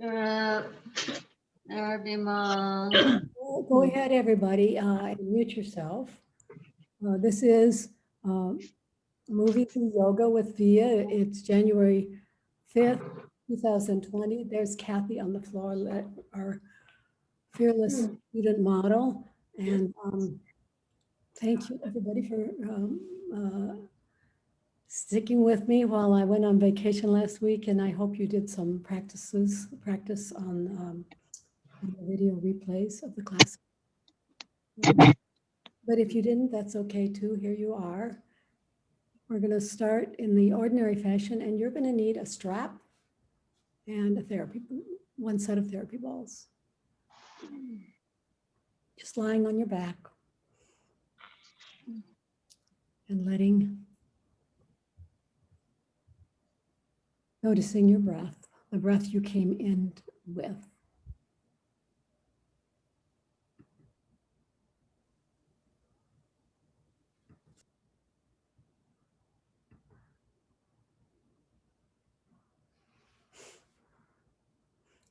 Go ahead, everybody, and mute yourself. This is MoveEasy Yoga with Via. It's January 5th, 2020. There's Kathy on the floor, our fearless student model. And thank you, everybody, for sticking with me while I went on vacation last week. And I hope you did some practice on the video replays of the class. But if you didn't, that's okay too. Here you are. We're going to start in the ordinary fashion, and you're going to need a strap and one set of therapy balls. Just lying on your back and noticing your breath, the breath you came in with.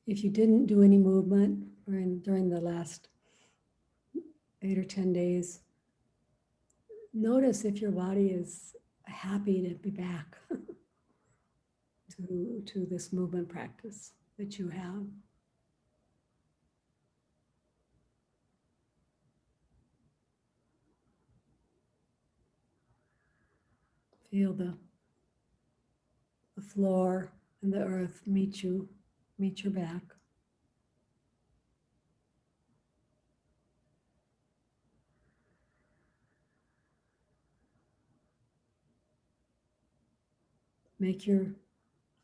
If you didn't do any movement during the last 8 or 10 days, notice if your body is happy to be back to this movement practice that you have. Feel the floor and the earth meet your back.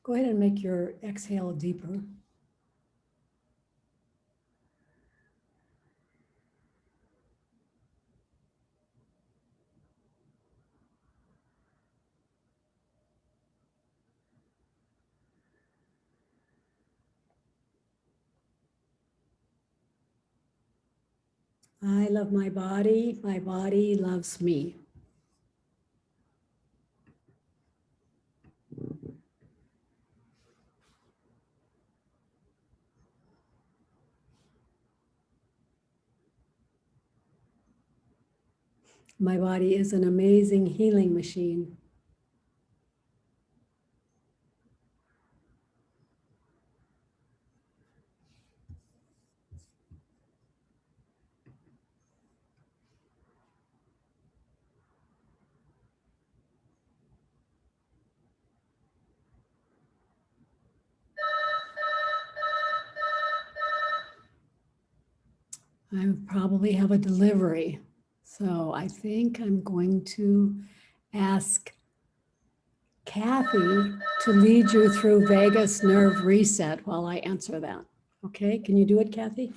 Go ahead and make your exhale deeper. I love my body loves me. My body is an amazing healing machine. I probably have a delivery. So I think I'm going to ask Kathy to lead you through vagus nerve reset while I answer that. Okay, can you do it, Kathy?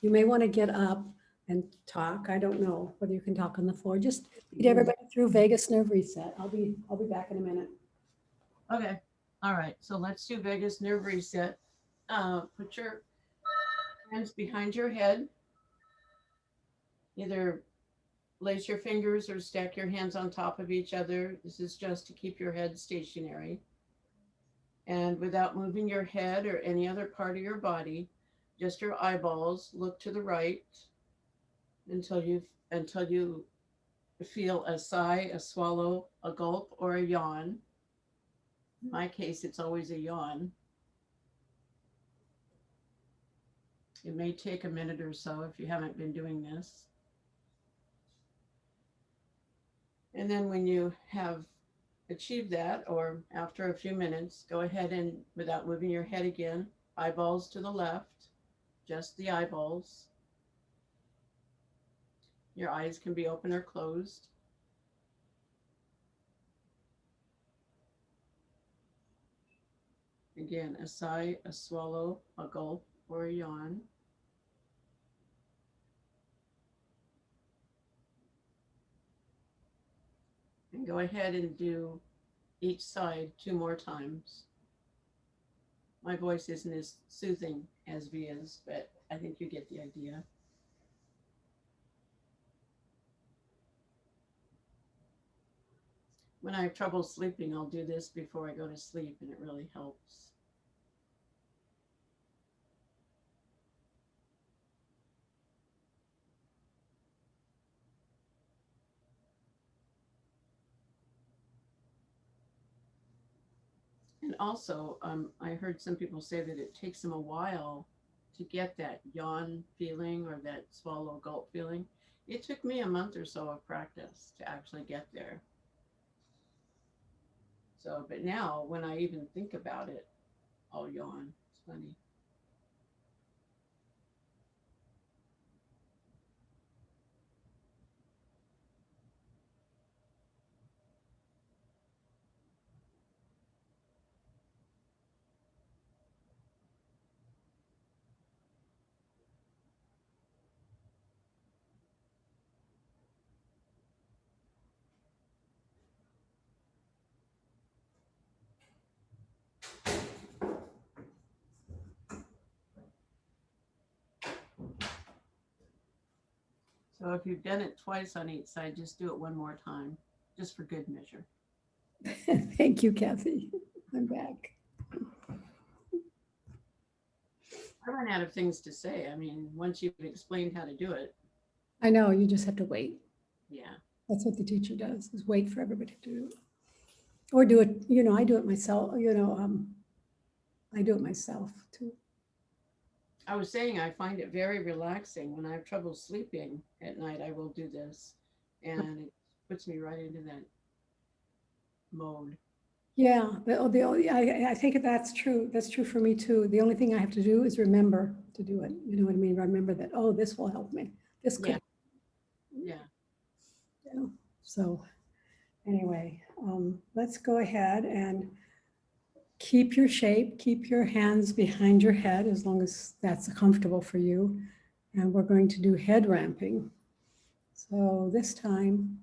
You may want to get up and talk. I don't know whether you can talk on the floor. Just lead everybody through vagus nerve reset. I'll be back in a minute. Okay. All right. So let's do vagus nerve reset. Put your hands behind your head. Either place your fingers or stack your hands on top of each other. This is just to keep your head stationary. And without moving your head or any other part of your body, just your eyeballs, look to the right until you feel a sigh, a swallow, a gulp, or a yawn. In my case, it's always a yawn. It may take a minute or so if you haven't been doing this. And then when you have achieved that, or after a few minutes, go ahead and, without moving your head again, eyeballs to the left, just the eyeballs. Your eyes can be open or closed. Again, a sigh, a swallow, a gulp, or a yawn. And go ahead and do each side 2 more times. My voice isn't as soothing as Via's, but I think you get the idea. When I have trouble sleeping, I'll do this before I go to sleep, and it really helps. And also, I heard some people say that it takes them a while to get that yawn feeling or that swallow gulp feeling. It took me a month or so of practice to actually get there. So, but now when I even think about it, I'll yawn. It's funny. So if you've done it twice on each side, just do it one more time, just for good measure. Thank you, Kathy. I'm back. I run out of things to say. I mean, once you've explained how to do it, I know, you just have to wait. yeah. That's what the teacher does, is wait for everybody to do it. Or do it, I do it myself, I do it myself too. I was saying I find it very relaxing. When I have trouble sleeping at night, I will do this, and it puts me right into that mode. Yeah, I think that's true. That's true for me too. The only thing I have to do is remember to do it. You know what I mean? Remember that, oh, this will help me. This Yeah, could, yeah. so anyway, let's go ahead and keep your shape, keep your hands behind your head as long as that's comfortable for you. And we're going to do head ramping. So this time,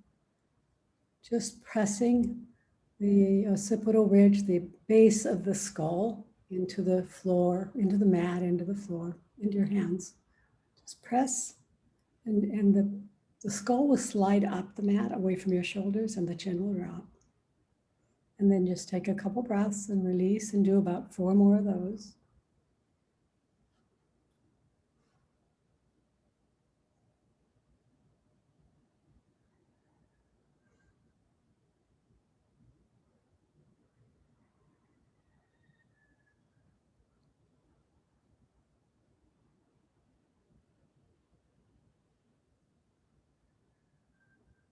just pressing the occipital ridge, the base of the skull into the floor, into the mat, into the floor, into your hands. Just press, and the skull will slide up the mat away from your shoulders and the chin will drop. And then just take a couple breaths and release and do about 4 more of those.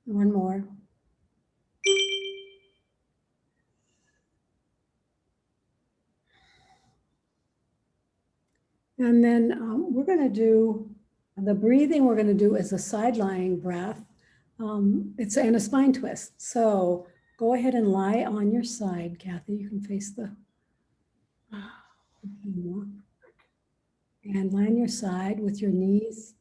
One more. And then we're going to do the breathing. We're going to do is a side lying breath. It's and a spine twist. So go ahead and lie on your side, Kathy. You can face the camera. And lie on your side with your knees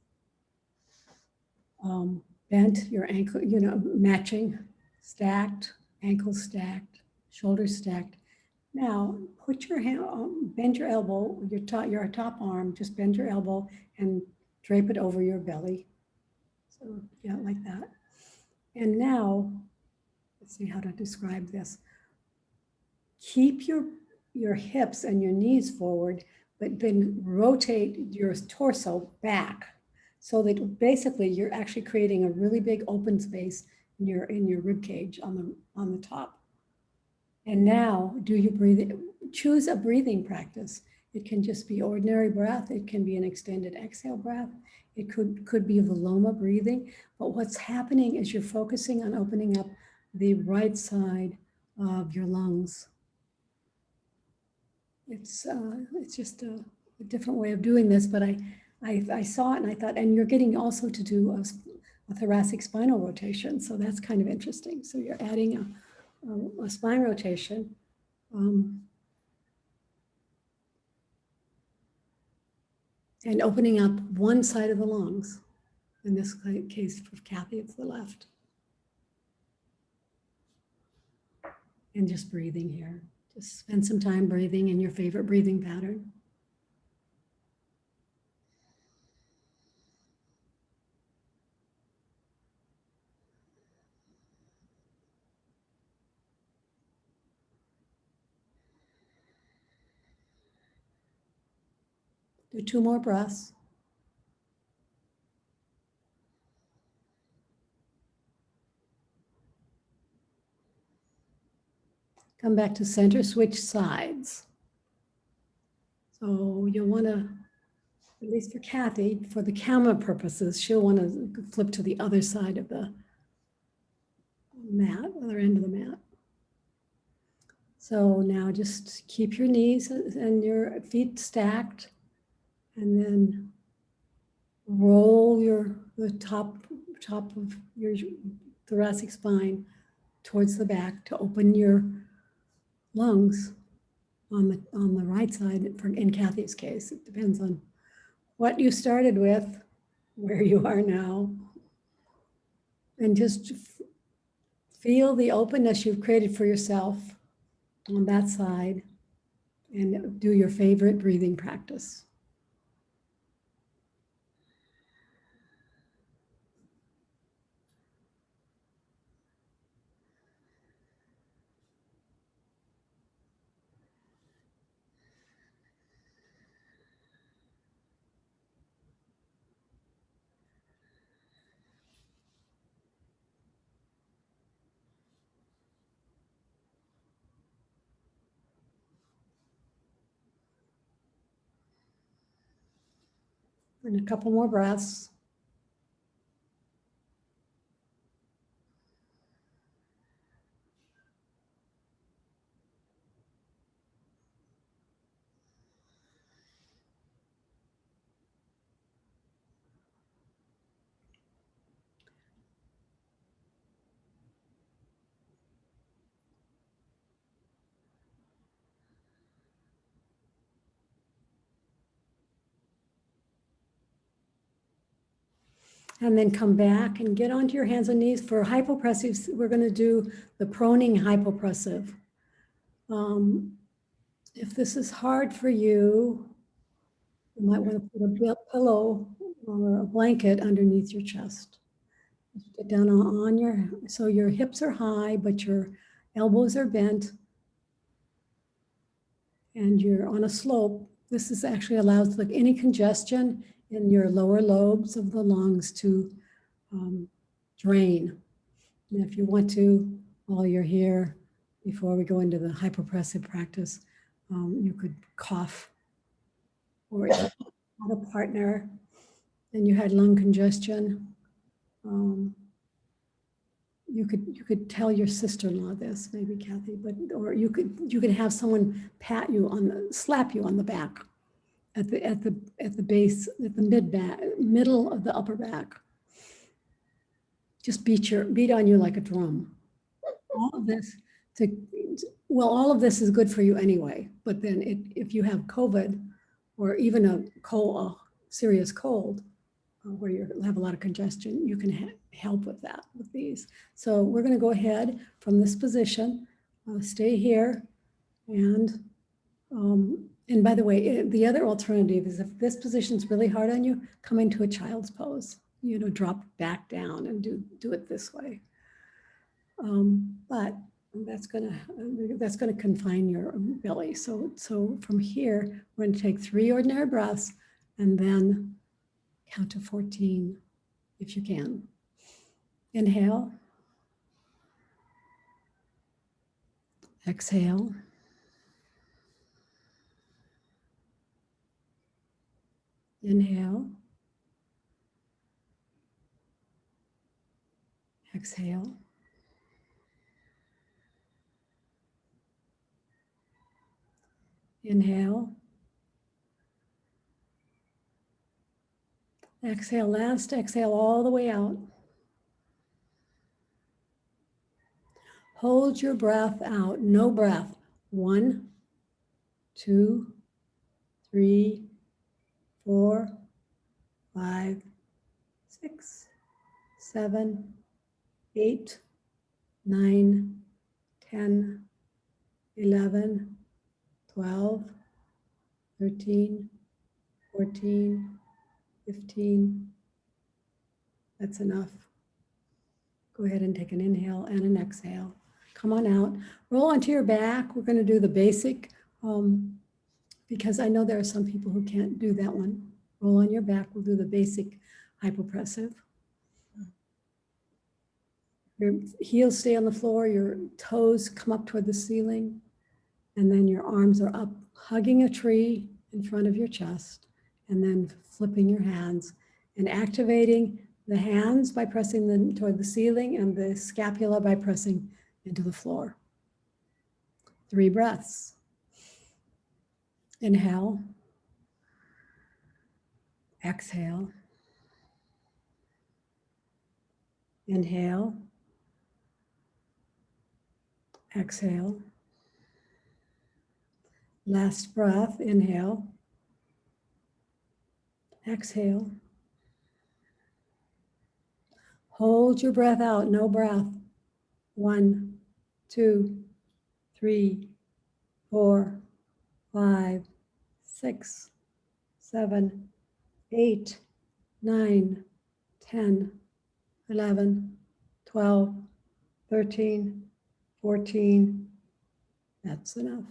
bent, your ankle, matching, stacked, ankles stacked, shoulders stacked. Now, put your hand, bend your elbow, your top arm, just bend your elbow and drape it over your belly. So, yeah, like that. And now, let's see how to describe this. Keep your hips and your knees forward, but then rotate your torso back so that basically you're actually creating a really big open space in your rib cage on the top. And now, do you breathe? Choose a breathing practice. It can just be ordinary breath. It can be an extended exhale breath. It could be Viloma breathing. But what's happening is you're focusing on opening up the right side of your lungs. It's just a different way of doing this, but I saw it and I thought, and you're getting also to do a thoracic spinal rotation, so that's kind of interesting. So you're adding a spine rotation. And opening up one side of the lungs. In this case, for Kathy, it's the left. And just breathing here. Just spend some time breathing in your favorite breathing pattern. Do 2 more breaths. Come back to center, switch sides. So you'll want to, at least for Kathy, for the camera purposes, she'll want to flip to the other side of the mat, other end of the mat. So now just keep your knees and your feet stacked, and then roll the top of your thoracic spine towards the back to open your lungs on the right side. In Kathy's case, it depends on what you started with, where you are now, and just feel the openness you've created for yourself on that side, and do your favorite breathing practice. And a couple more breaths. And then come back and get onto your hands and knees. For hypopressives, we're going to do the proning hypopressive. If this is hard for you, you might want to put a pillow or a blanket underneath your chest. Get down on so your hips are high, but your elbows are bent, and you're on a slope. This is actually allows like any congestion in your lower lobes of the lungs to drain. And if you want to, while you're here, before we go into the hypopressive practice, you could cough. Or if you had a partner and you had lung congestion, you could tell your sister-in-law this, maybe Kathy, but or you could have someone pat you slap you on the back, at the base, at the middle of the upper back. Just beat on you like a drum. All of this all of this is good for you anyway. But then if you have COVID or even a serious cold, where you have a lot of congestion, you can help with that with these. So we're going to go ahead from this position, stay here, and by the way, the other alternative is if this position is really hard on you, come into a child's pose. Drop back down and do it this way. But that's gonna confine your belly. So from here, we're going to take 3 ordinary breaths and then count to 14 if you can. Inhale. Exhale. Inhale. Exhale. Inhale. Exhale, last exhale all the way out. Hold your breath out, no breath. 1, 2, 3, 4, 5, 6, 7, 8, 9, 10, 11, 12, 13, 14, 15. That's enough. Go ahead and take an inhale and an exhale. Come on out. Roll onto your back. We're going to do the basic, because I know there are some people who can't do that one. Roll on your back. We'll do the basic hypopressive. Your heels stay on the floor, your toes come up toward the ceiling, and then your arms are up, hugging a tree in front of your chest, and then flipping your hands and activating the hands by pressing them toward the ceiling and the scapula by pressing into the floor. 3 breaths. Inhale. Exhale. Inhale. Exhale. Last breath. Inhale. Exhale. Hold your breath out. No breath. 1, 2, 3, 4, 5, 6, 7, 8, 9, 10, 11, 12, 13, 14. That's enough.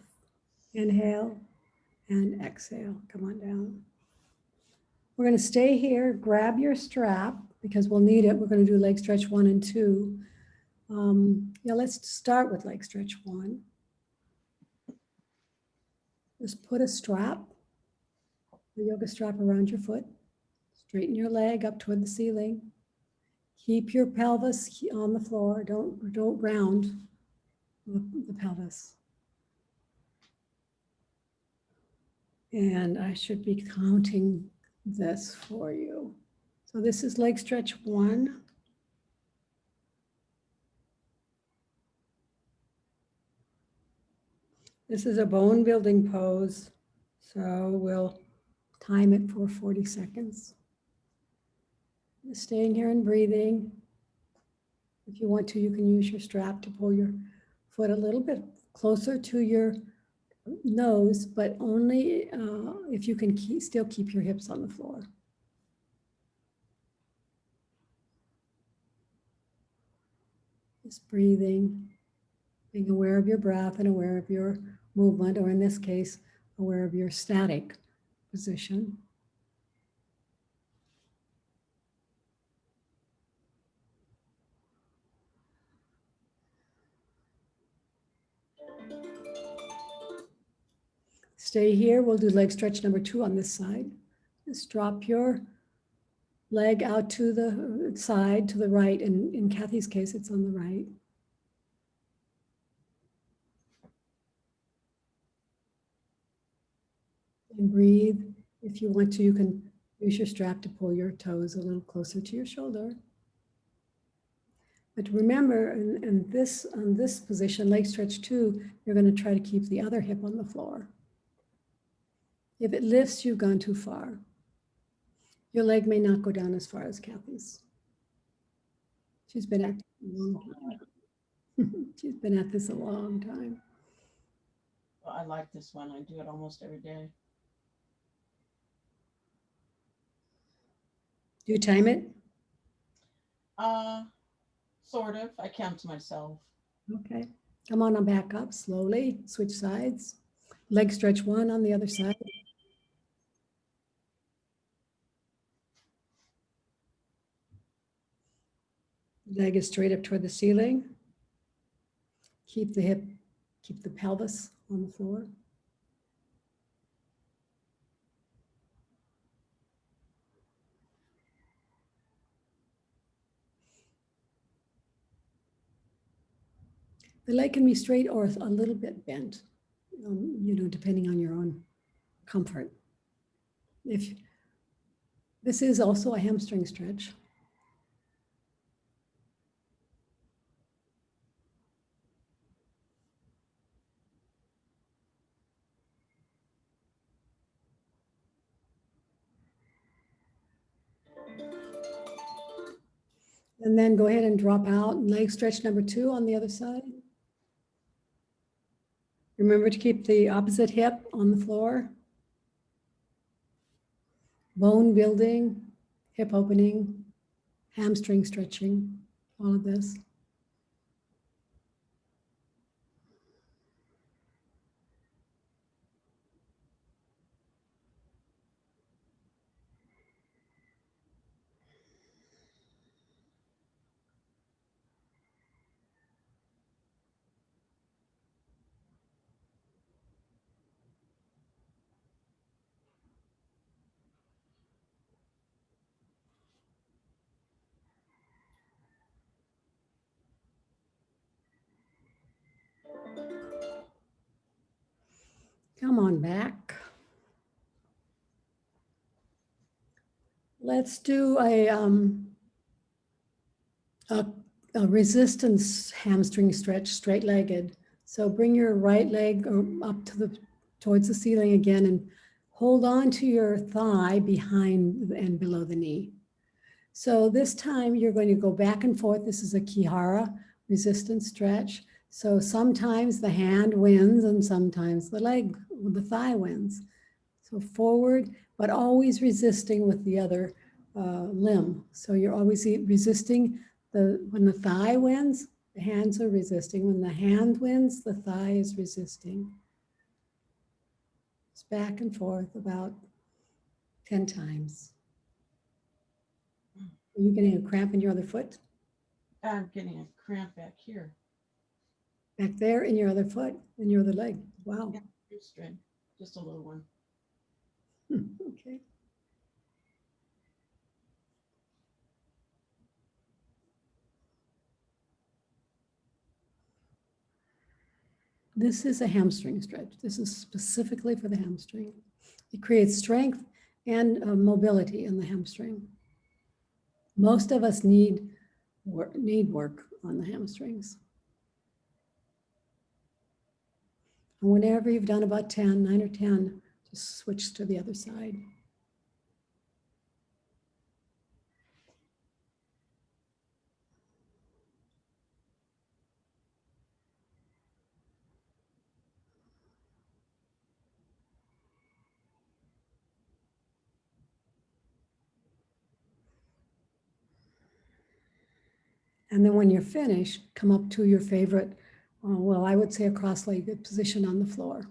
Inhale and exhale. Come on down. We're going to stay here. Grab your strap because we'll need it. We're going to do leg stretch 1 and 2. Yeah, let's start with leg stretch 1. Just put a strap, a yoga strap around your foot. Straighten your leg up toward the ceiling. Keep your pelvis on the floor. Don't round the pelvis. And I should be counting this for you. So this is leg stretch 1. This is a bone building pose. So we'll time it for 40 seconds. Just staying here and breathing. If you want to, you can use your strap to pull your foot a little bit closer to your nose, but only if you can still keep your hips on the floor. Just breathing, being aware of your breath and aware of your movement, or in this case, aware of your static position. Stay here. We'll do leg stretch number 2 on this side. Just drop your leg out to the side, to the right. And in Kathy's case, it's on the right. And breathe. If you want to, you can use your strap to pull your toes a little closer to your shoulder. But remember, on this position, leg stretch 2, you're going to try to keep the other hip on the floor. If it lifts, you've gone too far. Your leg may not go down as far as Kathy's. She's been at a long time. She's been at this a long time. Well, I like this one. I do it almost every day. Do you time it? Sort of. I count to myself. Okay. Come on back up slowly. Switch sides. Leg stretch 1 on the other side. Leg is straight up toward the ceiling. Keep the pelvis on the floor. The leg can be straight or a little bit bent, depending on your own comfort. This is also a hamstring stretch. And then go ahead and drop out. Leg stretch number 2 on the other side. Remember to keep the opposite hip on the floor. Bone building, hip opening, hamstring stretching, all of this. Come on back. Let's do a resistance hamstring stretch, straight-legged. So bring your right leg up towards the ceiling again and hold on to your thigh behind and below the knee. So this time you're going to go back and forth. This is a Ki-Hara resistance stretch. So sometimes the hand wins and sometimes the thigh wins. So forward, but always resisting with the other limb. So you're always resisting when the thigh wins, the hands are resisting. When the hand wins, the thigh is resisting. It's back and forth about 10 times. Are you getting a cramp in your other foot? I'm getting a cramp back here. Back there in your other foot, in your other leg. Wow. Yeah, just a little one. Okay. This is a hamstring stretch. This is specifically for the hamstring. It creates strength and mobility in the hamstring. Most of us need work on the hamstrings. And whenever you've done about 10, 9 or 10, just switch to the other side. And then when you're finished, come up to your favorite, well, I would say a cross-legged position on the floor.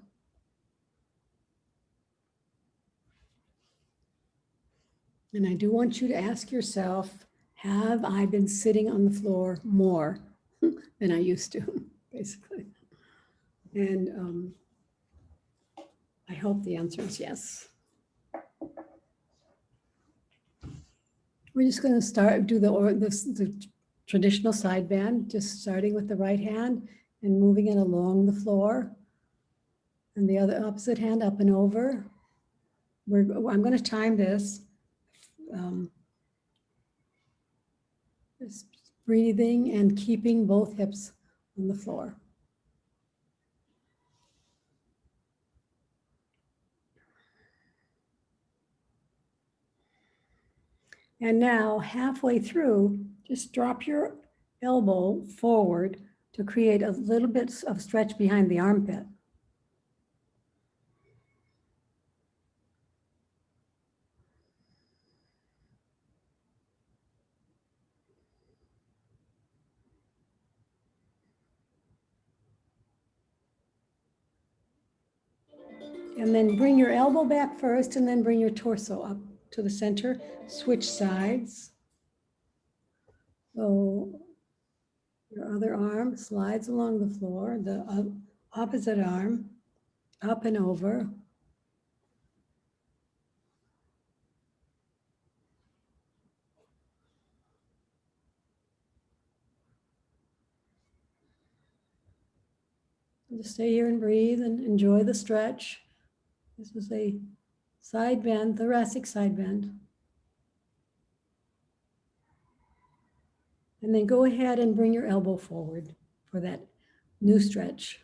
And I do want you to ask yourself, have I been sitting on the floor more than I used to, basically? And I hope the answer is yes. We're just going to do the traditional side bend, just starting with the right hand and moving it along the floor. And the other opposite hand up and over. I'm going to time this. Just breathing and keeping both hips on the floor. And now halfway through, just drop your elbow forward to create a little bit of stretch behind the armpit. And then bring your elbow back first and then bring your torso up to the center. Switch sides. So your other arm slides along the floor, the opposite arm up and over. Just stay here and breathe and enjoy the stretch. This is a side bend, thoracic side bend. And then go ahead and bring your elbow forward for that new stretch.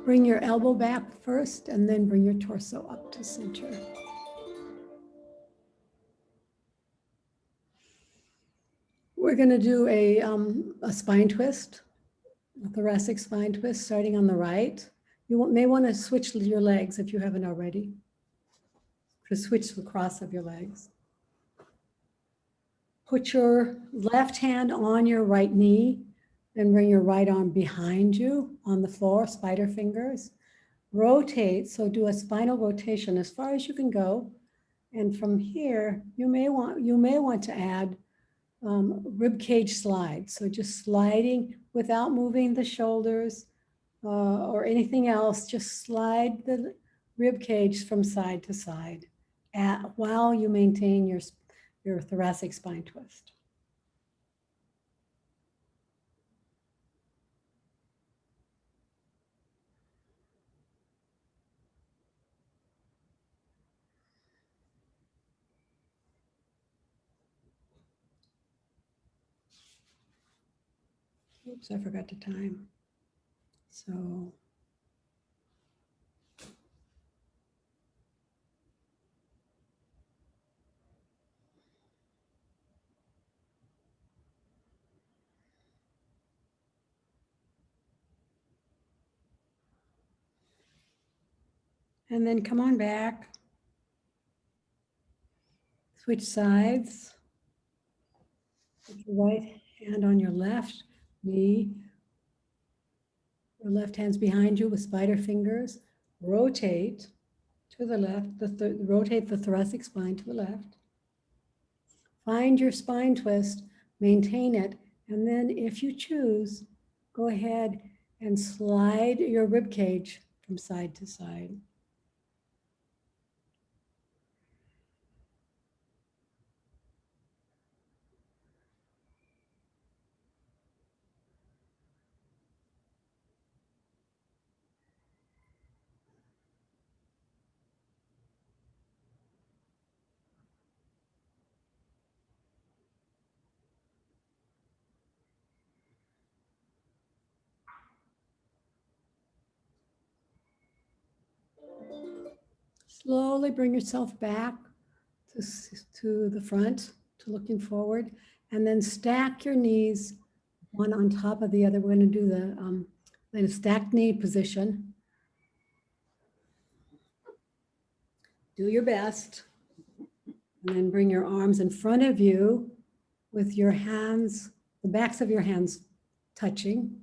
Bring your elbow back first and then bring your torso up to center. We're going to do a spine twist, a thoracic spine twist starting on the right. You may want to switch your legs if you haven't already, to switch the cross of your legs. Put your left hand on your right knee, then bring your right arm behind you on the floor, spider fingers. Rotate, so do a spinal rotation as far as you can go. And from here, you may want to add rib cage slide. So just sliding without moving the shoulders or anything else, just slide the rib cage from side to side while you maintain your thoracic spine twist. Oops, I forgot to time. So and then come on back, switch sides, put your right hand on your left knee, your left hand's behind you with spider fingers, rotate to the left, rotate the thoracic spine to the left. Find your spine twist, maintain it, and then if you choose, go ahead and slide your rib cage from side to side. Slowly bring yourself back to the front, to looking forward, and then stack your knees one on top of the other. We're going to do the stacked knee position. Do your best, and then bring your arms in front of you with your hands, the backs of your hands touching,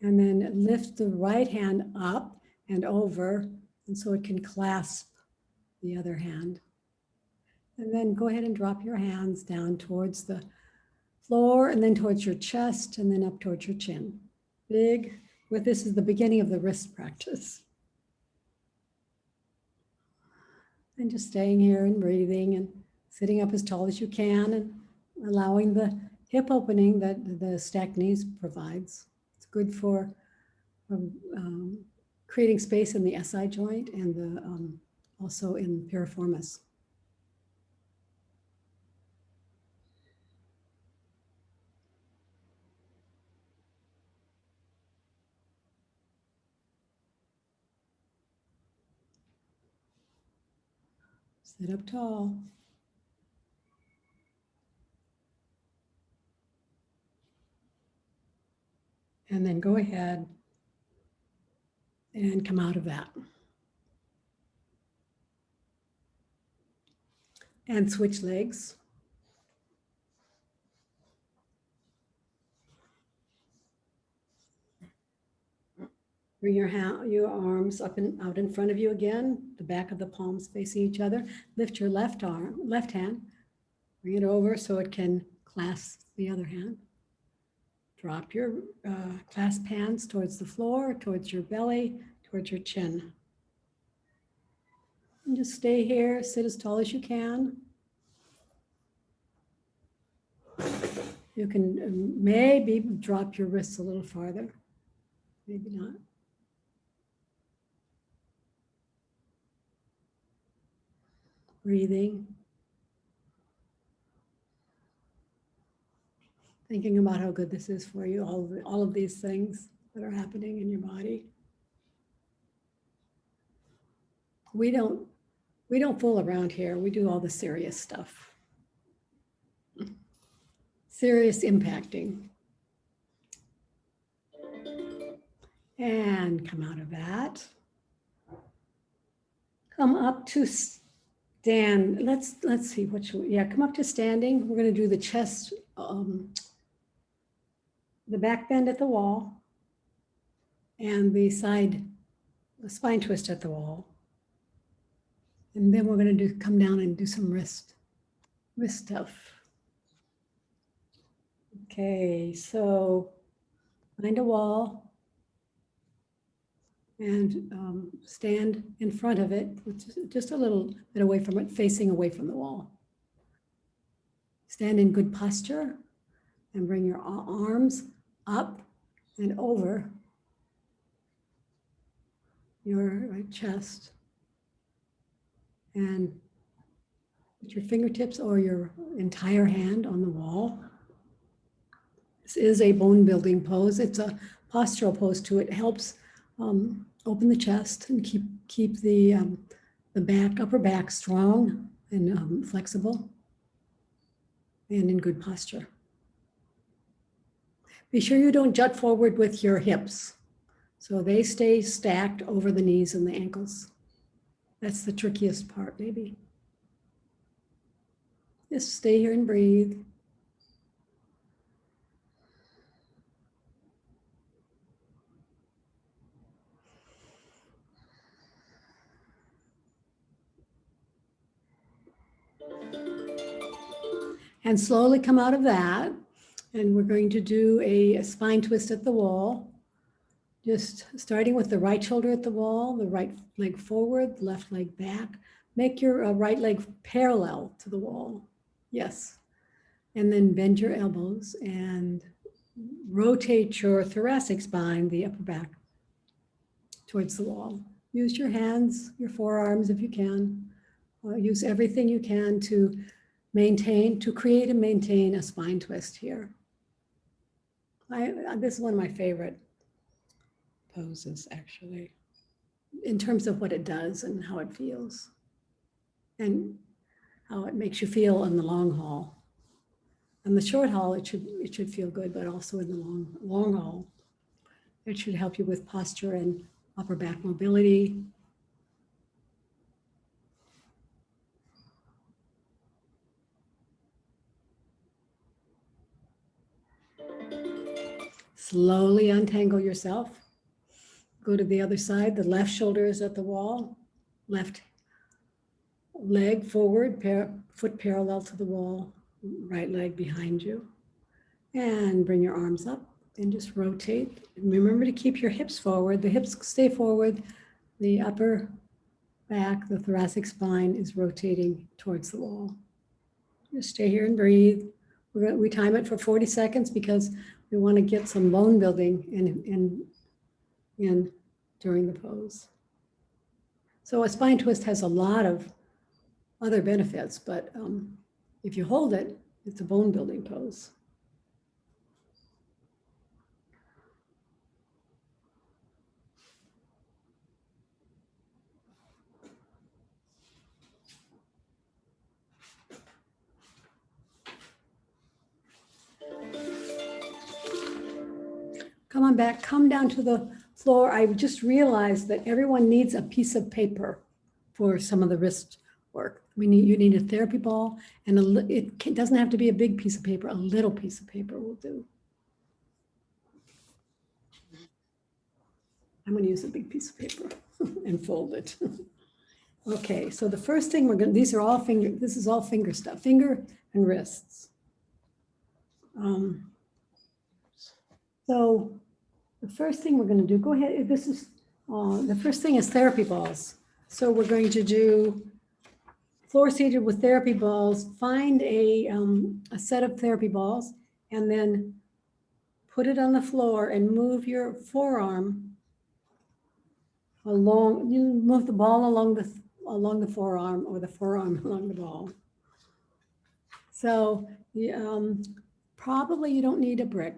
and then lift the right hand up and over, and so it can clasp the other hand. And then go ahead and drop your hands down towards the floor and then towards your chest and then up towards your chin. Big, this is the beginning of the wrist practice. And just staying here and breathing and sitting up as tall as you can and allowing the hip opening that the stacked knees provides. It's good for creating space in the SI joint and also in piriformis. Sit up tall. And then go ahead and come out of that. And switch legs. Bring your arms up and out in front of you again, the back of the palms facing each other. Lift your left hand, bring it over so it can clasp the other hand. Drop your clasp hands towards the floor, towards your belly, towards your chin. And just stay here, sit as tall as you can. You can maybe drop your wrists a little farther, maybe not. Breathing. Thinking about how good this is for you, all of these things that are happening in your body. We don't fool around here. We do all the serious stuff. Serious impacting. And come out of that. Come up to stand. Let's see what come up to standing. We're going to do the chest, the back bend at the wall, and the spine twist at the wall. And then we're going to come down and do some wrist stuff. Okay, so find a wall and stand in front of it, just a little bit away from it, facing away from the wall. Stand in good posture and bring your arms up and over your chest. And put your fingertips or your entire hand on the wall. This is a bone building pose. It's a postural pose too. It helps open the chest and keep the upper back strong and flexible and in good posture. Be sure you don't jut forward with your hips. So they stay stacked over the knees and the ankles. That's the trickiest part, maybe. Just stay here and breathe. And slowly come out of that. And we're going to do a spine twist at the wall. Just starting with the right shoulder at the wall, the right leg forward, left leg back. Make your right leg parallel to the wall. Yes. And then bend your elbows and rotate your thoracic spine, the upper back, towards the wall. Use your hands, your forearms if you can. Use everything you can to create and maintain a spine twist here. This is one of my favorite poses, actually, in terms of what it does and how it feels and how it makes you feel in the long haul. In the short haul, it should feel good, but also in the long haul, it should help you with posture and upper back mobility. Slowly untangle yourself. Go to the other side. The left shoulder is at the wall. Left leg forward, foot parallel to the wall. Right leg behind you. And bring your arms up and just rotate. And remember to keep your hips forward. The hips stay forward. The upper back, the thoracic spine is rotating towards the wall. Just stay here and breathe. We time it for 40 seconds because we want to get some bone building in during the pose. So a spine twist has a lot of other benefits, but if you hold it, it's a bone building pose. Come on back, come down to the floor. I just realized that everyone needs a piece of paper for some of the wrist work. You need a therapy ball, and it doesn't have to be a big piece of paper. A little piece of paper will do. I'm going to use a big piece of paper and fold it. Okay, so the first thing this is all finger stuff, finger and wrists. So the first thing we're going to do, go ahead. The first thing is therapy balls. So we're going to do floor seated with therapy balls. Find a set of therapy balls and then put it on the floor and move your forearm along. You move the ball along the forearm, or the forearm along the ball. So probably you don't need a brick.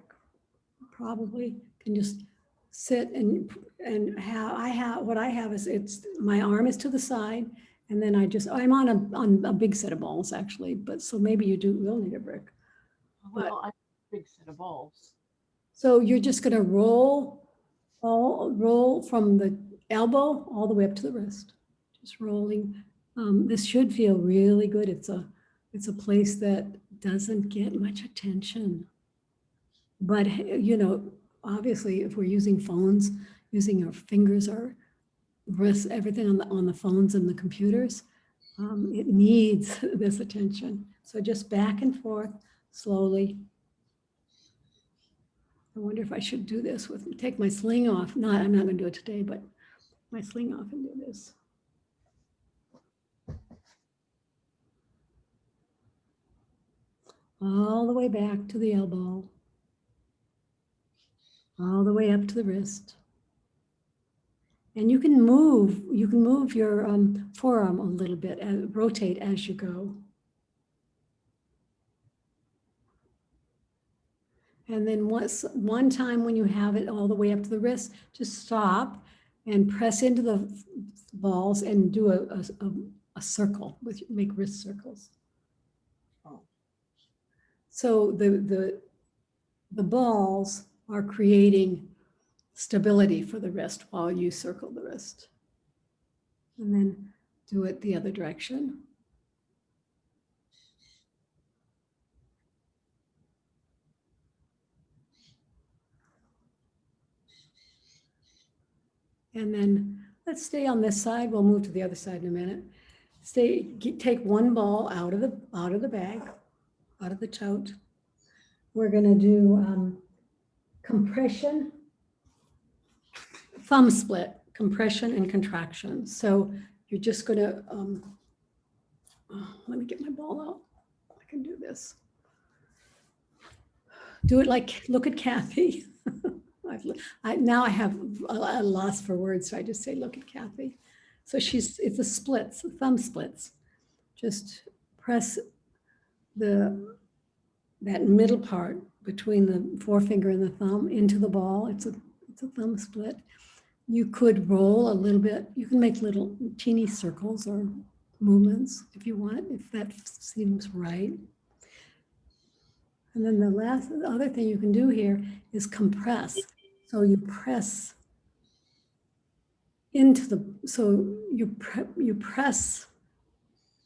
Probably can just sit and what I have is my arm is to the side, and then I'm on a big set of balls actually, but so maybe will need a brick. Well, I have a big set of balls. So you're just going to roll from the elbow all the way up to the wrist, just rolling. This should feel really good. It's a place that doesn't get much attention. But, obviously, if we're using phones, using our fingers, our wrists, everything on the phones and the computers, it needs this attention. So just back and forth, slowly. I wonder if I should do this with, take my sling off. No, I'm not going to do it today, but my sling off and do this. All the way back to the elbow. All the way up to the wrist. And you can move your forearm a little bit and rotate as you go. And then one time when you have it all the way up to the wrist, just stop and press into the balls and do a circle make wrist circles. Oh. So the balls are creating stability for the wrist while you circle the wrist. And then do it the other direction. And then let's stay on this side. We'll move to the other side in a minute. Take one ball out of the bag, out of the tote. We're going to do compression, thumb split, compression and contraction. So you're just going to, let me get my ball out. I can do this. Do it like, look at Kathy. Now I have a loss for words, so I just say, look at Kathy. So it's a splits, thumb splits. Just press that middle part between the forefinger and the thumb into the ball. It's a thumb split. You could roll a little bit. You can make little teeny circles or movements if you want, if that seems right. And then the other thing you can do here is compress. So you press into you press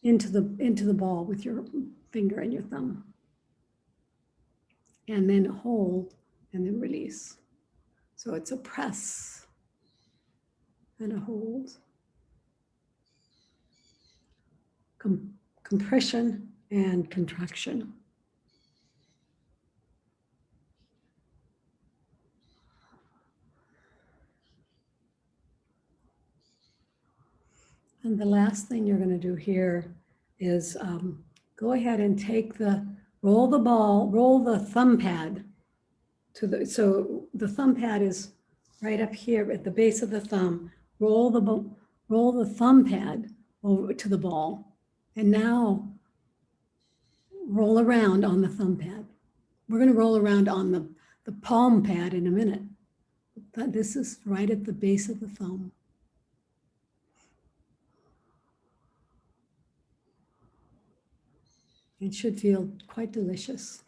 into the ball with your finger and your thumb. And then hold and then release. So it's a press and a hold. Compression and contraction. And the last thing you're going to do here is go ahead and roll the thumb pad so the thumb pad is right up here at the base of the thumb. Roll the thumb pad over to the ball. And now roll around on the thumb pad. We're going to roll around on the palm pad in a minute. But this is right at the base of the thumb. It should feel quite delicious.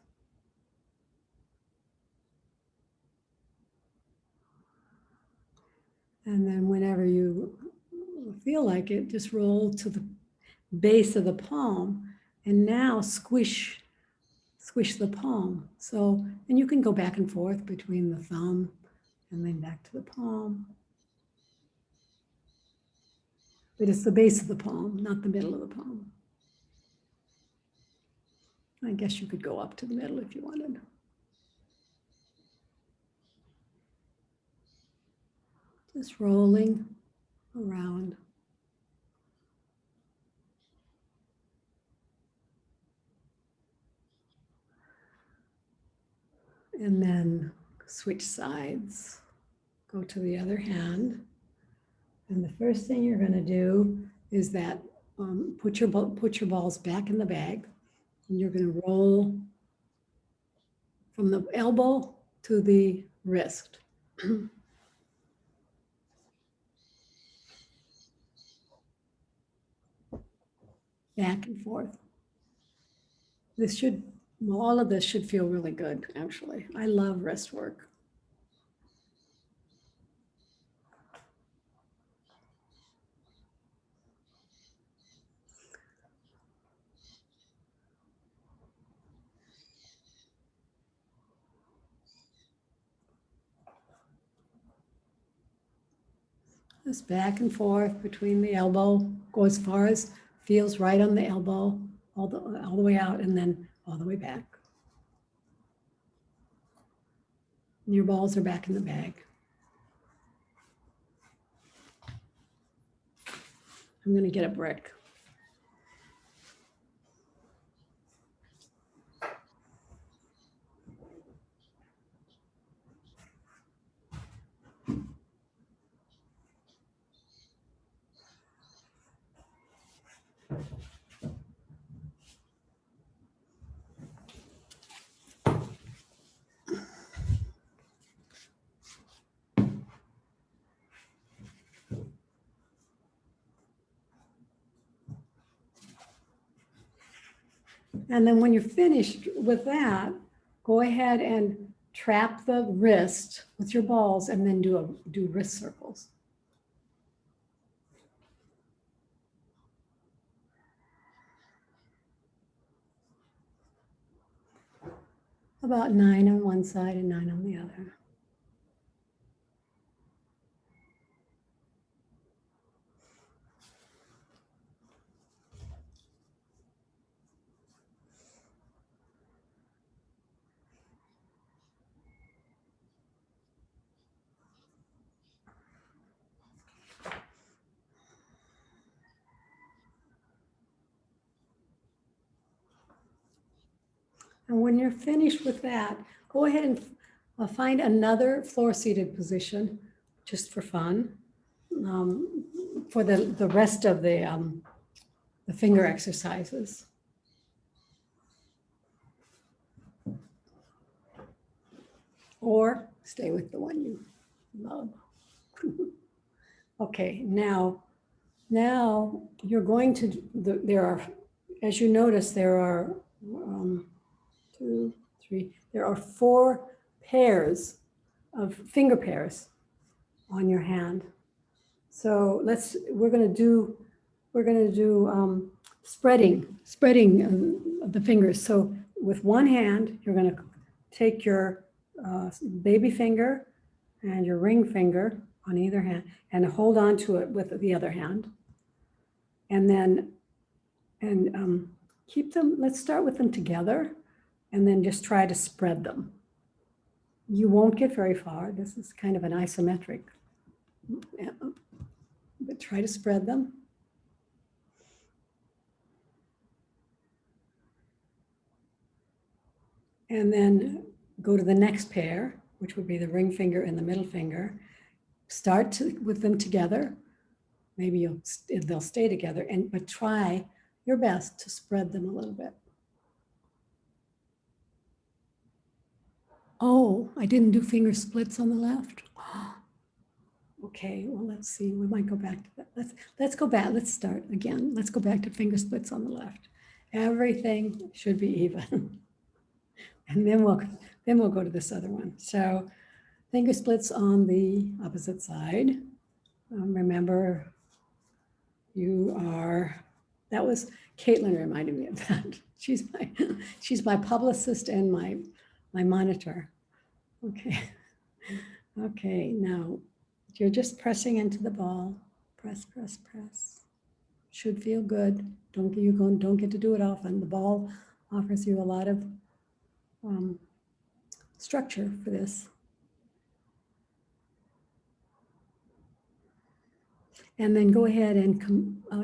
And then whenever you feel like it, just roll to the base of the palm and now squish the palm. So, and you can go back and forth between the thumb and then back to the palm. But it's the base of the palm, not the middle of the palm. I guess you could go up to the middle if you wanted. Just rolling around. And then switch sides. Go to the other hand. And the first thing you're going to do is that put your balls back in the bag. And you're going to roll from the elbow to the wrist. Back and forth. All of this should feel really good, actually. I love wrist work. Just back and forth between the elbow, go as far as feels right on the elbow, all the way out, and then all the way back. Your balls are back in the bag. I'm going to get a brick. And then when you're finished with that, go ahead and trap the wrist with your balls and then do wrist circles. About 9 on one side and 9 on the other. And when you're finished with that, go ahead and find another floor-seated position, just for fun, for the rest of the finger exercises. Or stay with the one you love. Okay, now you're going to, there are, as you notice, there are 2, 3, there are 4 pairs of finger pairs on your hand. So we're going to do spreading of the fingers. So with one hand, you're going to take your baby finger and your ring finger on either hand and hold on to it with the other hand. And then, keep them, let's start with them together and then just try to spread them. You won't get very far. This is kind of an isometric, but try to spread them. And then go to the next pair, which would be the ring finger and the middle finger. Start with them together. Maybe they'll stay together, but try your best to spread them a little bit. Oh, I didn't do finger splits on the left. Okay, well, let's see. We might go back to that. Let's go back. Let's start again. Let's go back to finger splits on the left. Everything should be even. And then we'll go to this other one. So finger splits on the opposite side. Remember, that was Caitlin reminded me of that. She's my publicist and my monitor. Okay. Okay, now you're just pressing into the ball. Press, press, press. Should feel good. Don't get to do it often. The ball offers you a lot of structure for this. And then go ahead and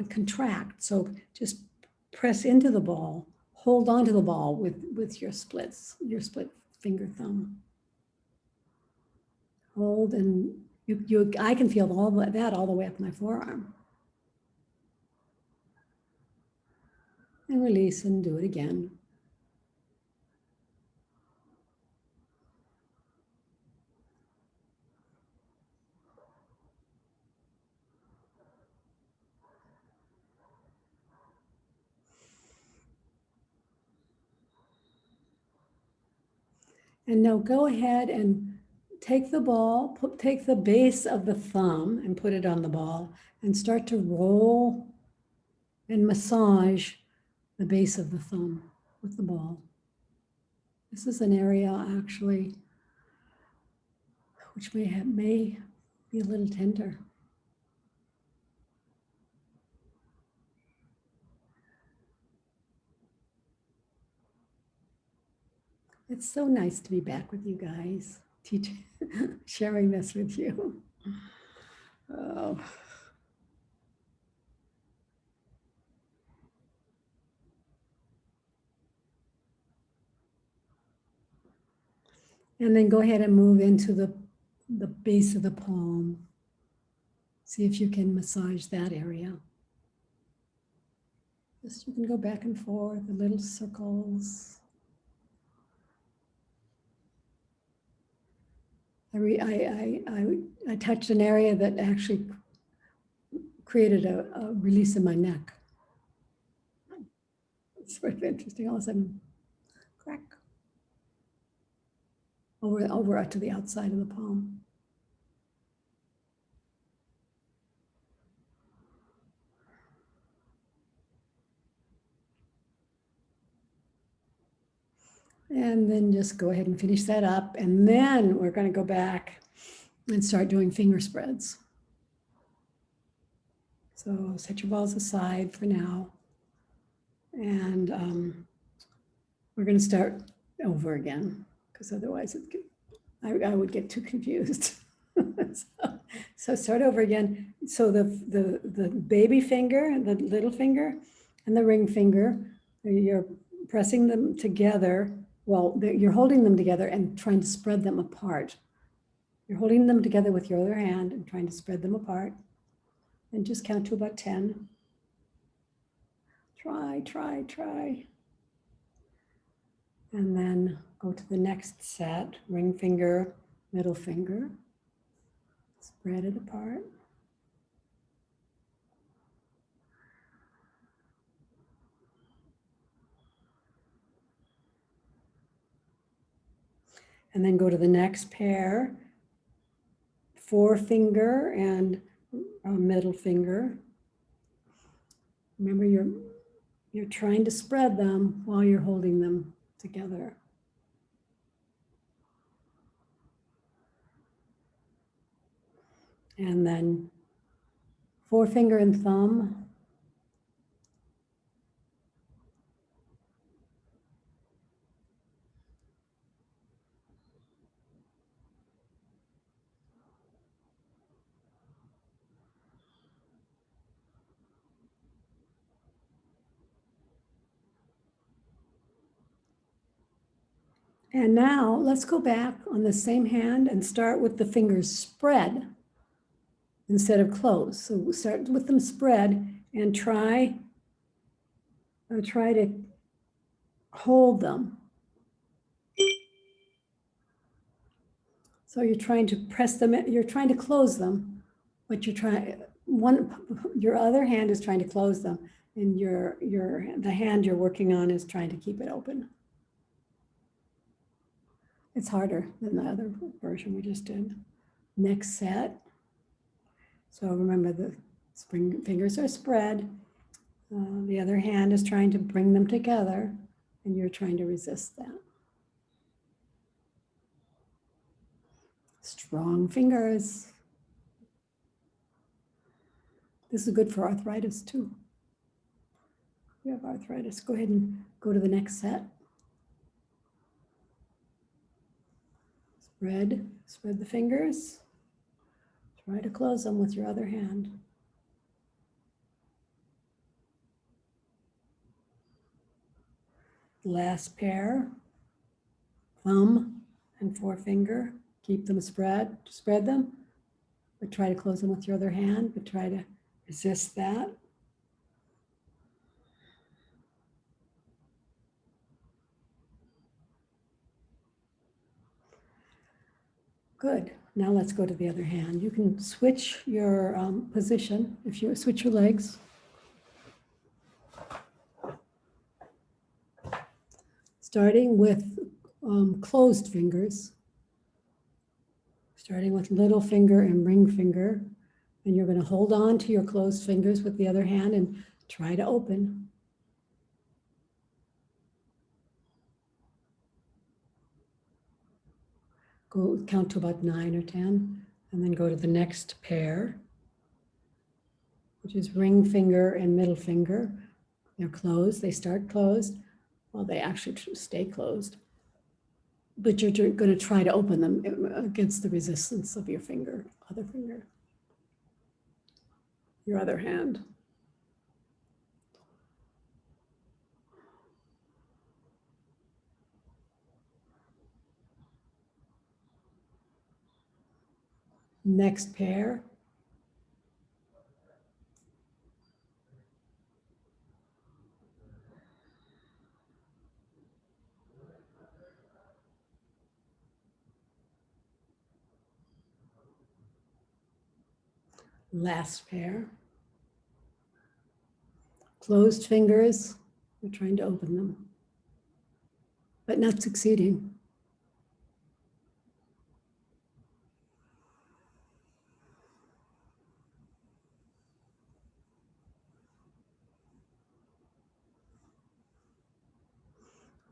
contract. So just press into the ball, hold on to the ball with your split finger thumb. Hold, and I can feel all that all the way up my forearm. And release and do it again. And now go ahead and take the ball, take the base of the thumb and put it on the ball and start to roll and massage the base of the thumb with the ball. This is an area actually which may be a little tender. It's so nice to be back with you guys. sharing this with you. Oh. And then go ahead and move into the base of the palm. See if you can massage that area. Just you can go back and forth, the little circles. I touched an area that actually created a release in my neck. It's sort of interesting. All of a sudden, crack. Over to the outside of the palm. And then just go ahead and finish that up. And then we're going to go back and start doing finger spreads. So set your balls aside for now. And we're going to start over again, because otherwise I would get too confused. So start over again. So the baby finger, the little finger, and the ring finger, you're pressing them together. Well, you're holding them together and trying to spread them apart. You're holding them together with your other hand and trying to spread them apart. And just count to about 10. Try. And then go to the next set, ring finger, middle finger. Spread it apart. And then go to the next pair, forefinger and middle finger. Remember, you're trying to spread them while you're holding them together. And then forefinger and thumb. And now let's go back on the same hand and start with the fingers spread instead of closed. So we'll start with them spread and try to hold them. So you're trying to press them, you're trying to close them, but your other hand is trying to close them, and the hand you're working on is trying to keep it open. It's harder than the other version we just did. Next set. So remember, the fingers are spread. The other hand is trying to bring them together, and you're trying to resist that. Strong fingers. This is good for arthritis too. If you have arthritis, go ahead and go to the next set. Spread the fingers. Try to close them with your other hand. Last pair, thumb and forefinger. Keep them spread them, but try to close them with your other hand, but try to resist that. Good. Now let's go to the other hand. You can switch your position if you switch your legs. Starting with closed fingers. Starting with little finger and ring finger. And you're going to hold on to your closed fingers with the other hand and try to open. Count to about 9 or 10, and then go to the next pair, which is ring finger and middle finger. They're closed. They start closed. Well, they actually stay closed. but you're going to try to open them against the resistance of your finger, other finger, your other hand. Next pair. Last pair. Closed fingers, we're trying to open them, but not succeeding.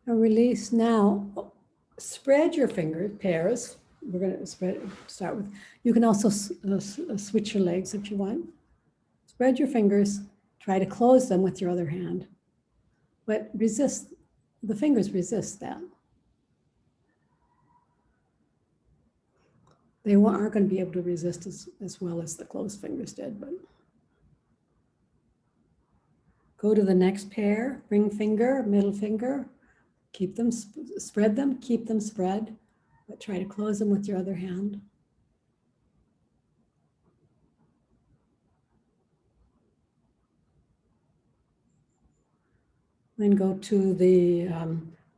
And release now. Spread your finger pairs. We're going to start with. You can also switch your legs if you want. Spread your fingers. Try to close them with your other hand, but resist. The fingers resist that. They aren't going to be able to resist as well as the closed fingers did, but go to the next pair. Ring finger, middle finger. Keep them, spread them, keep them spread, but try to close them with your other hand. Then go to the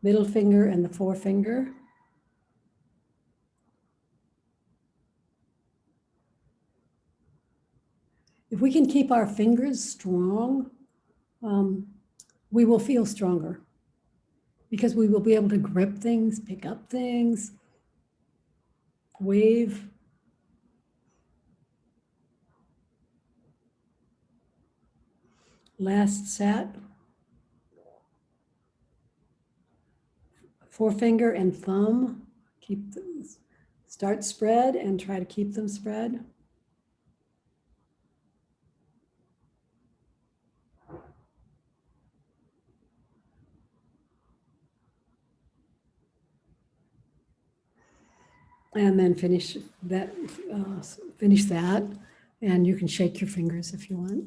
middle finger and the forefinger. If we can keep our fingers strong, we will feel stronger because we will be able to grip things, pick up things, wave. Last set. Forefinger and thumb. Keep them, start spread and try to keep them spread. And then finish that, and you can shake your fingers if you want.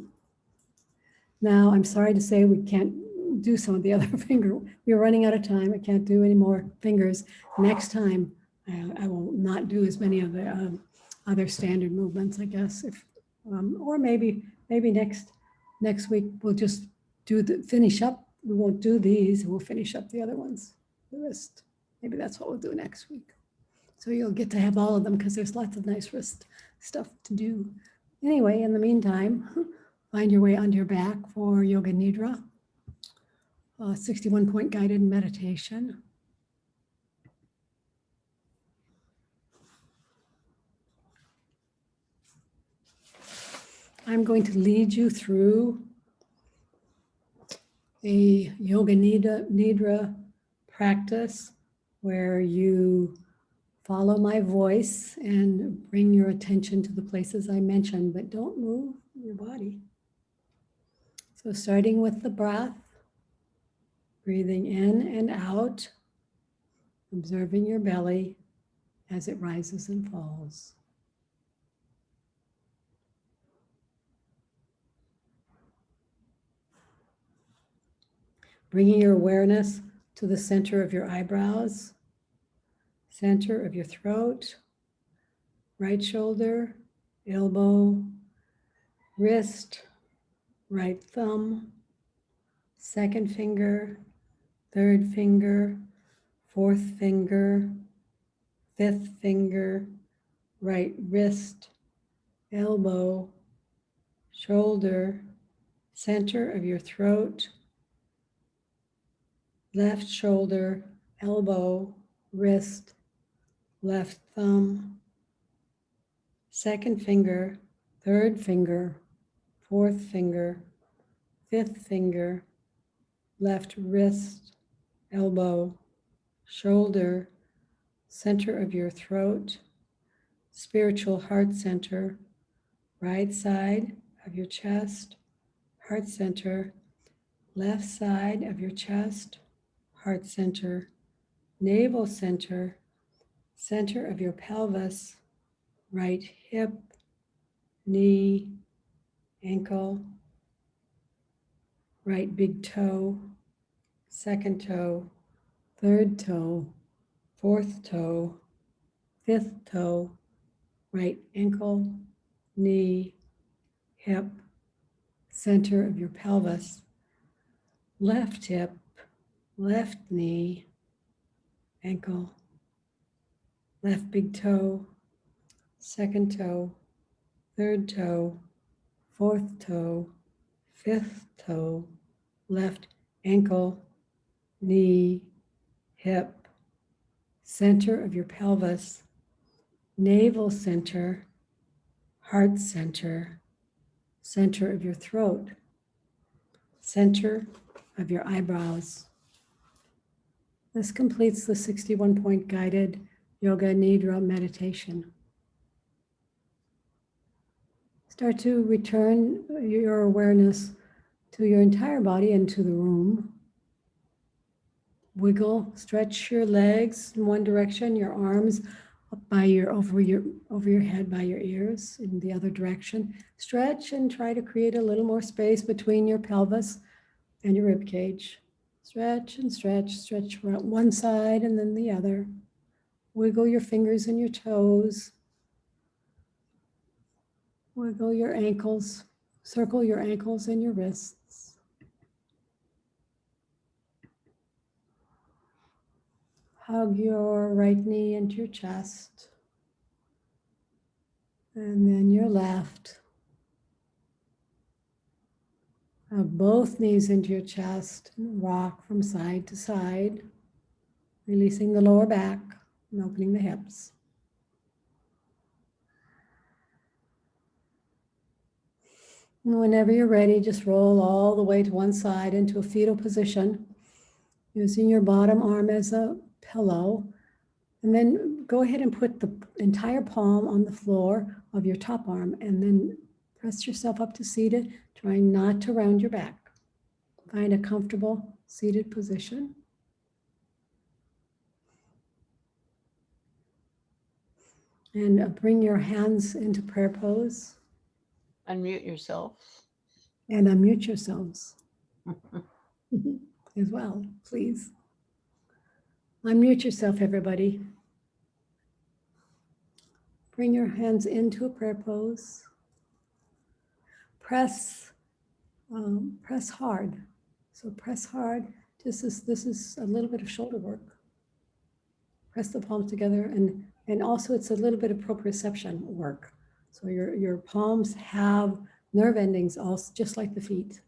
Now, I'm sorry to say we can't do some of the other finger. We're running out of time. I can't do any more fingers. Next time, I will not do as many of the other standard movements, I guess. If or maybe next week we'll just finish up. We won't do these. We'll finish up the other ones, the wrist. Maybe that's what we'll do next week. So you'll get to have all of them because there's lots of nice wrist stuff to do. Anyway, in the meantime, find your way onto your back for Yoga Nidra, 61-point guided meditation. I'm going to lead you through a Yoga Nidra practice where you follow my voice and bring your attention to the places I mentioned, but don't move your body. So starting with the breath, breathing in and out, observing your belly as it rises and falls. Bringing your awareness to the center of your eyebrows, center of your throat, right shoulder, elbow, wrist, right thumb, second finger, third finger, fourth finger, fifth finger, right wrist, elbow, shoulder, center of your throat, left shoulder, elbow, wrist, left thumb, second finger, third finger, fourth finger, fifth finger, left wrist, elbow, shoulder, center of your throat, spiritual heart center, right side of your chest, heart center, left side of your chest, heart center, navel center, center of your pelvis, right hip, knee, ankle, right big toe, second toe, third toe, fourth toe, fifth toe, right ankle, knee, hip, center of your pelvis, left hip, left knee, ankle, left big toe, second toe, third toe, fourth toe, fifth toe, left ankle, knee, hip, center of your pelvis, navel center, heart center, center of your throat, center of your eyebrows. This completes the 61-point guided yoga nidra meditation. Start to return your awareness to your entire body and to the room. Wiggle, stretch your legs in one direction, your arms up by over your head by your ears in the other direction. Stretch and try to create a little more space between your pelvis and your rib cage. Stretch and stretch, stretch one side and then the other. Wiggle your fingers and your toes. Wiggle your ankles. Circle your ankles and your wrists. Hug your right knee into your chest. And then your left. Hug both knees into your chest and rock from side to side, releasing the lower back and opening the hips. And whenever you're ready, just roll all the way to one side into a fetal position, using your bottom arm as a pillow. And then go ahead and put the entire palm on the floor of your top arm and then press yourself up to seated, trying not to round your back. Find a comfortable seated position. And bring your hands into prayer pose. Unmute yourself. And unmute yourselves as well, please. Unmute yourself, everybody. Bring your hands into a prayer pose. Press hard. So press hard. This is a little bit of shoulder work. Press the palms together, and also it's a little bit of proprioception work. So your palms have nerve endings, also just like the feet.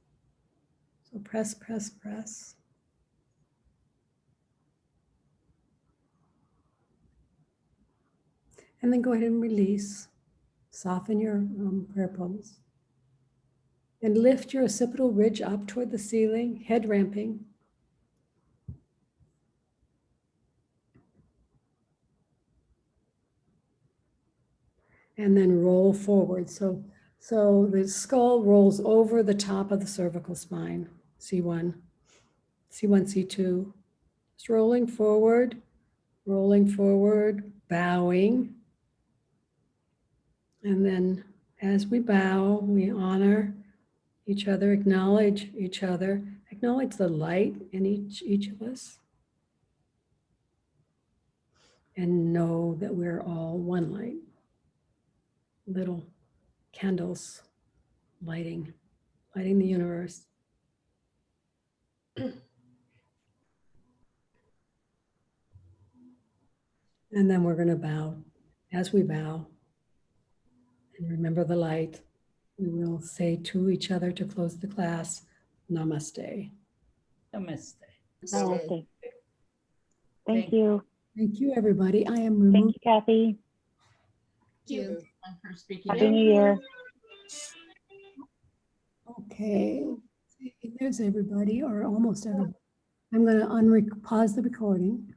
So press, press, press. And then go ahead and release. Soften your prayer pose. And lift your occipital ridge up toward the ceiling, head ramping. And then roll forward. So the skull rolls over the top of the cervical spine. C1, C2. Just rolling forward, bowing. And then as we bow, we honor each other, acknowledge each other, acknowledge the light in each of us. And know that we're all one light. Little candles lighting the universe. And then we're going to bow. As we bow and remember the light, we will say to each other to close the class, Namaste. Namaste. Namaste. Thank you. Thank you, everybody. I am Thank removing. you, Kathy. Thank you for speaking. Happy New Year. Okay, there's everybody, or almost everybody. I'm going to pause the recording.